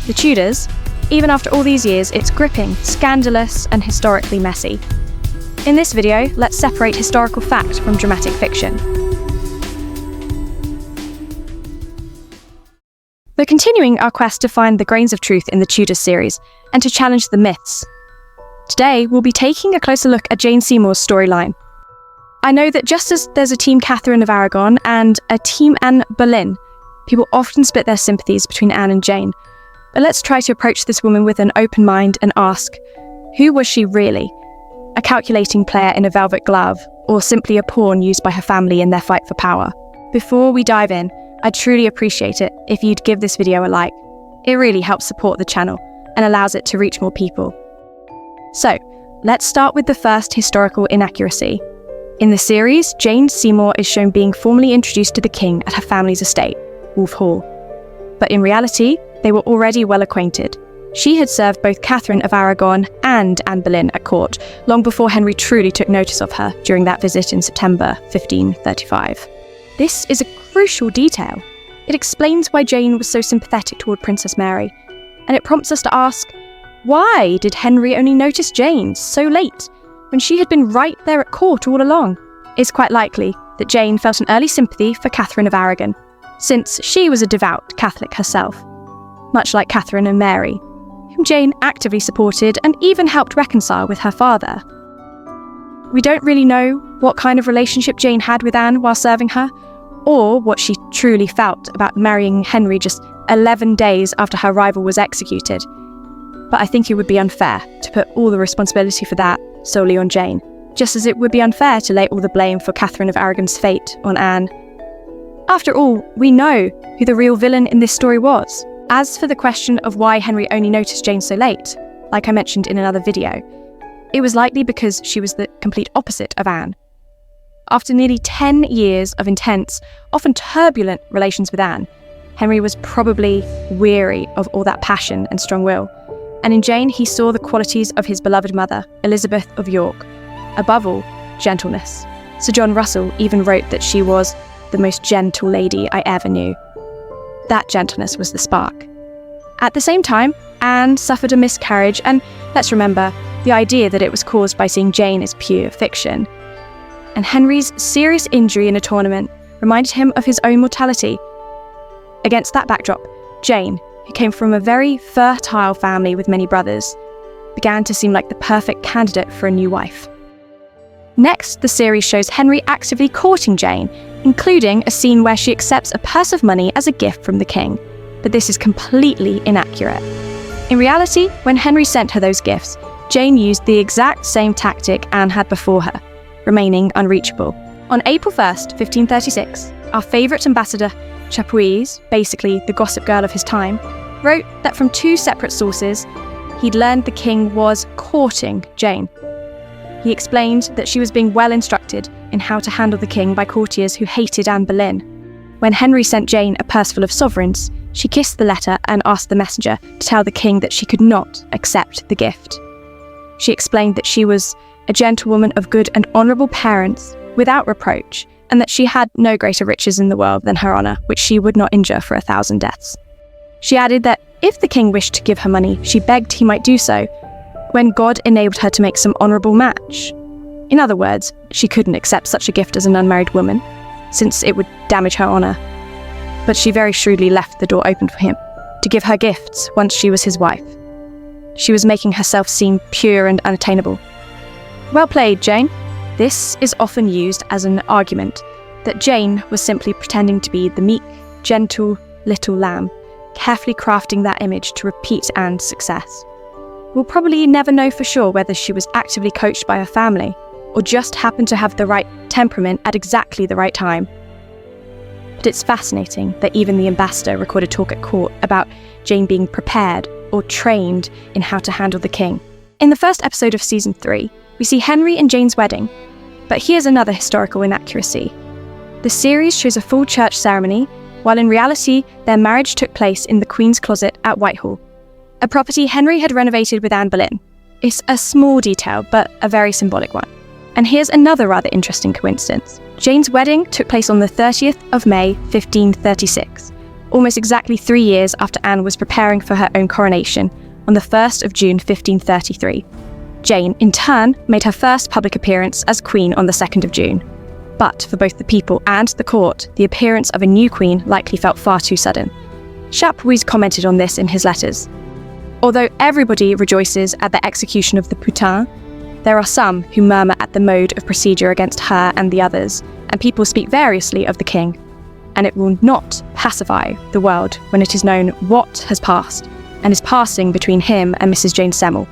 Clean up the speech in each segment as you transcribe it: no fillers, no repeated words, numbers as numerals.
The Tudors, even after all these years, it's gripping, scandalous, and historically messy. In this video, let's separate historical fact from dramatic fiction. We're continuing our quest to find the grains of truth in the Tudors series, and to challenge the myths. Today, we'll be taking a closer look at Jane Seymour's storyline. I know that just as there's a Team Catherine of Aragon and a Team Anne Boleyn, people often split their sympathies between Anne and Jane. But let's try to approach this woman with an open mind and ask, who was she really? A calculating player in a velvet glove, or simply a pawn used by her family in their fight for power? Before we dive in, I'd truly appreciate it if you'd give this video a like. It really helps support the channel and allows it to reach more people. So, let's start with the first historical inaccuracy. In the series, Jane Seymour is shown being formally introduced to the king at her family's estate, Wolf Hall. But in reality, they were already well acquainted. She had served both Catherine of Aragon and Anne Boleyn at court, long before Henry truly took notice of her during that visit in September 1535. This is a crucial detail. It explains why Jane was so sympathetic toward Princess Mary, and it prompts us to ask, why did Henry only notice Jane so late, when she had been right there at court all along? It's quite likely that Jane felt an early sympathy for Catherine of Aragon, since she was a devout Catholic herself, much like Catherine and Mary, whom Jane actively supported and even helped reconcile with her father. We don't really know what kind of relationship Jane had with Anne while serving her, or what she truly felt about marrying Henry just 11 days after her rival was executed. But I think it would be unfair to put all the responsibility for that solely on Jane, just as it would be unfair to lay all the blame for Catherine of Aragon's fate on Anne. After all, we know who the real villain in this story was. As for the question of why Henry only noticed Jane so late, like I mentioned in another video, it was likely because she was the complete opposite of Anne. After nearly 10 years of intense, often turbulent relations with Anne, Henry was probably weary of all that passion and strong will, and in Jane he saw the qualities of his beloved mother, Elizabeth of York. Above all, gentleness. Sir John Russell even wrote that she was the most gentle lady I ever knew. That gentleness was the spark. At the same time, Anne suffered a miscarriage, and let's remember, the idea that it was caused by seeing Jane is pure fiction. And Henry's serious injury in a tournament reminded him of his own mortality. Against that backdrop, Jane, who came from a very fertile family with many brothers, began to seem like the perfect candidate for a new wife. Next, the series shows Henry actively courting Jane, including a scene where she accepts a purse of money as a gift from the king. But this is completely inaccurate. In reality, when Henry sent her those gifts, Jane used the exact same tactic Anne had before her, remaining unreachable. On April 1st, 1536, our favourite ambassador, Chapuis, basically the gossip girl of his time, wrote that from two separate sources, he'd learned the king was courting Jane. He explained that she was being well instructed in how to handle the king by courtiers who hated Anne Boleyn. When Henry sent Jane a purse full of sovereigns, she kissed the letter and asked the messenger to tell the king that she could not accept the gift. She explained that she was a gentlewoman of good and honourable parents, without reproach, and that she had no greater riches in the world than her honour, which she would not injure for 1,000 deaths. She added that if the king wished to give her money, she begged he might do so, when God enabled her to make some honourable match. In other words, she couldn't accept such a gift as an unmarried woman, since it would damage her honour. But she very shrewdly left the door open for him to give her gifts once she was his wife. She was making herself seem pure and unattainable. Well played, Jane. This is often used as an argument that Jane was simply pretending to be the meek, gentle little lamb, carefully crafting that image to repeat Anne's success. We'll probably never know for sure whether she was actively coached by her family, or just happened to have the right temperament at exactly the right time. But it's fascinating that even the ambassador recorded talk at court about Jane being prepared or trained in how to handle the king. In the first episode of season 3, we see Henry and Jane's wedding, but here's another historical inaccuracy. The series shows a full church ceremony, while in reality their marriage took place in the Queen's Closet at Whitehall, a property Henry had renovated with Anne Boleyn. It's a small detail, but a very symbolic one. And here's another rather interesting coincidence. Jane's wedding took place on the 30th of May, 1536, almost exactly 3 years after Anne was preparing for her own coronation on the 1st of June 1533. Jane, in turn, made her first public appearance as Queen on the 2nd of June. But for both the people and the court, the appearance of a new queen likely felt far too sudden. Chapuis commented on this in his letters. Although everybody rejoices at the execution of the putain, there are some who murmur at the mode of procedure against her and the others, and people speak variously of the king. And it will not pacify the world when it is known what has passed and is passing between him and Mrs. Jane Seymour.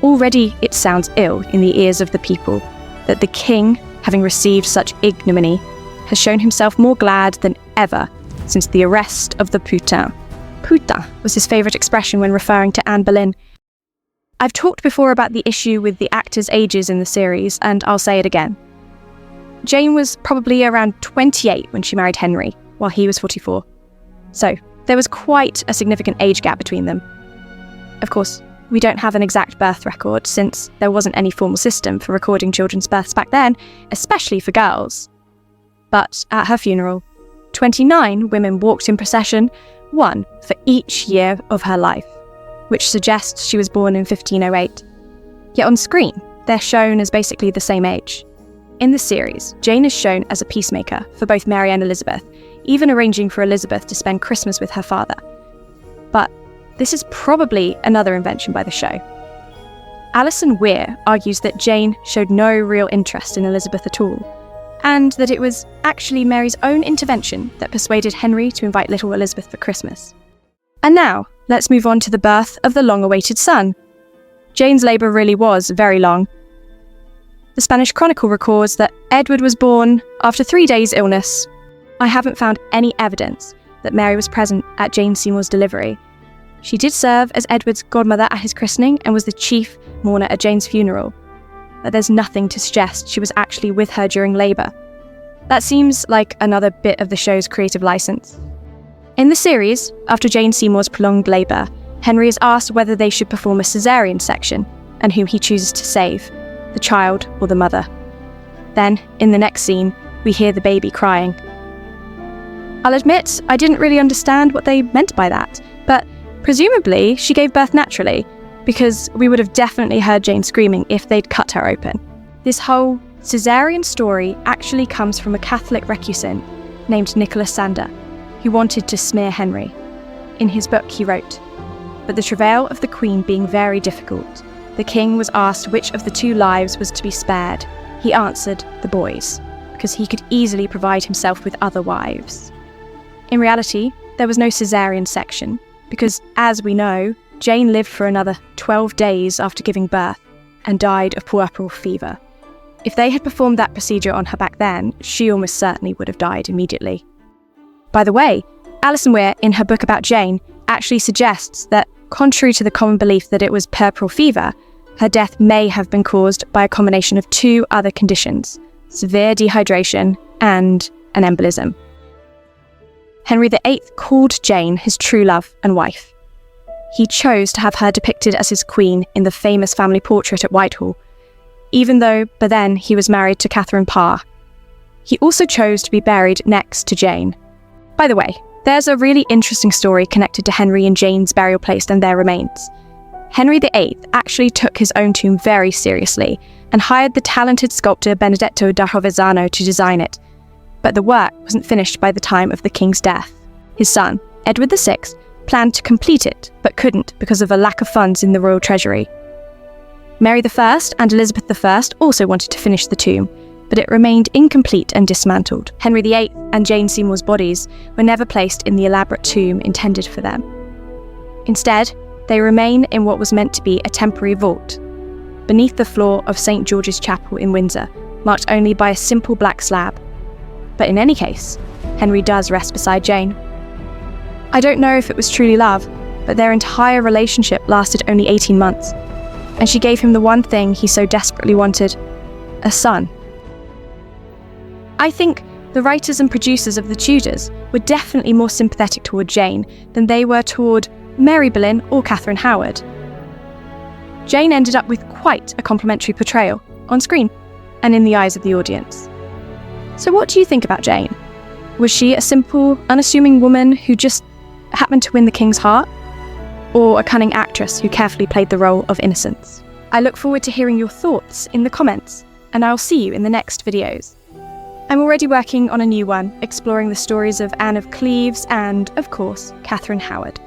Already it sounds ill in the ears of the people that the king, having received such ignominy, has shown himself more glad than ever since the arrest of the putain. Putain was his favourite expression when referring to Anne Boleyn. I've talked before about the issue with the actors' ages in the series, and I'll say it again. Jane was probably around 28 when she married Henry, while he was 44. So, there was quite a significant age gap between them. Of course, we don't have an exact birth record since there wasn't any formal system for recording children's births back then, especially for girls. But at her funeral, 29 women walked in procession, one for each year of her life, which suggests she was born in 1508. Yet on screen, they're shown as basically the same age. In the series, Jane is shown as a peacemaker for both Mary and Elizabeth, even arranging for Elizabeth to spend Christmas with her father. But this is probably another invention by the show. Alison Weir argues that Jane showed no real interest in Elizabeth at all, and that it was actually Mary's own intervention that persuaded Henry to invite little Elizabeth for Christmas. And now, let's move on to the birth of the long-awaited son. Jane's labour really was very long. The Spanish Chronicle records that Edward was born after 3 days' illness. I haven't found any evidence that Mary was present at Jane Seymour's delivery. She did serve as Edward's godmother at his christening and was the chief mourner at Jane's funeral, but there's nothing to suggest she was actually with her during labour. That seems like another bit of the show's creative licence. In the series, after Jane Seymour's prolonged labour, Henry is asked whether they should perform a caesarean section and whom he chooses to save, the child or the mother. Then, in the next scene, we hear the baby crying. I'll admit I didn't really understand what they meant by that, but presumably she gave birth naturally, because we would have definitely heard Jane screaming if they'd cut her open. This whole caesarean story actually comes from a Catholic recusant named Nicholas Sander, who wanted to smear Henry. In his book he wrote, "But the travail of the Queen being very difficult, the King was asked which of the 2 lives was to be spared. He answered, the boy's, because he could easily provide himself with other wives." In reality, there was no caesarean section, because, as we know, Jane lived for another 12 days after giving birth and died of puerperal fever. If they had performed that procedure on her back then, she almost certainly would have died immediately. By the way, Alison Weir, in her book about Jane, actually suggests that, contrary to the common belief that it was puerperal fever, her death may have been caused by a combination of 2 other conditions: severe dehydration and an embolism. Henry VIII called Jane his true love and wife. He chose to have her depicted as his queen in the famous family portrait at Whitehall, even though by then he was married to Catherine Parr. He also chose to be buried next to Jane. By the way, there's a really interesting story connected to Henry and Jane's burial place and their remains. Henry VIII actually took his own tomb very seriously and hired the talented sculptor Benedetto da Rovezzano to design it. But the work wasn't finished by the time of the king's death. His son, Edward VI, planned to complete it, but couldn't because of a lack of funds in the royal treasury. Mary I and Elizabeth I also wanted to finish the tomb, but it remained incomplete and dismantled. Henry VIII and Jane Seymour's bodies were never placed in the elaborate tomb intended for them. Instead, they remain in what was meant to be a temporary vault, beneath the floor of St. George's Chapel in Windsor, marked only by a simple black slab. But in any case, Henry does rest beside Jane. I don't know if it was truly love, but their entire relationship lasted only 18 months, and she gave him the one thing he so desperately wanted: a son. I think the writers and producers of the Tudors were definitely more sympathetic toward Jane than they were toward Mary Boleyn or Catherine Howard. Jane ended up with quite a complimentary portrayal, on screen, and in the eyes of the audience. So what do you think about Jane? Was she a simple, unassuming woman who just happened to win the king's heart? Or a cunning actress who carefully played the role of innocence? I look forward to hearing your thoughts in the comments, and I'll see you in the next videos. I'm already working on a new one, exploring the stories of Anne of Cleves and, of course, Catherine Howard.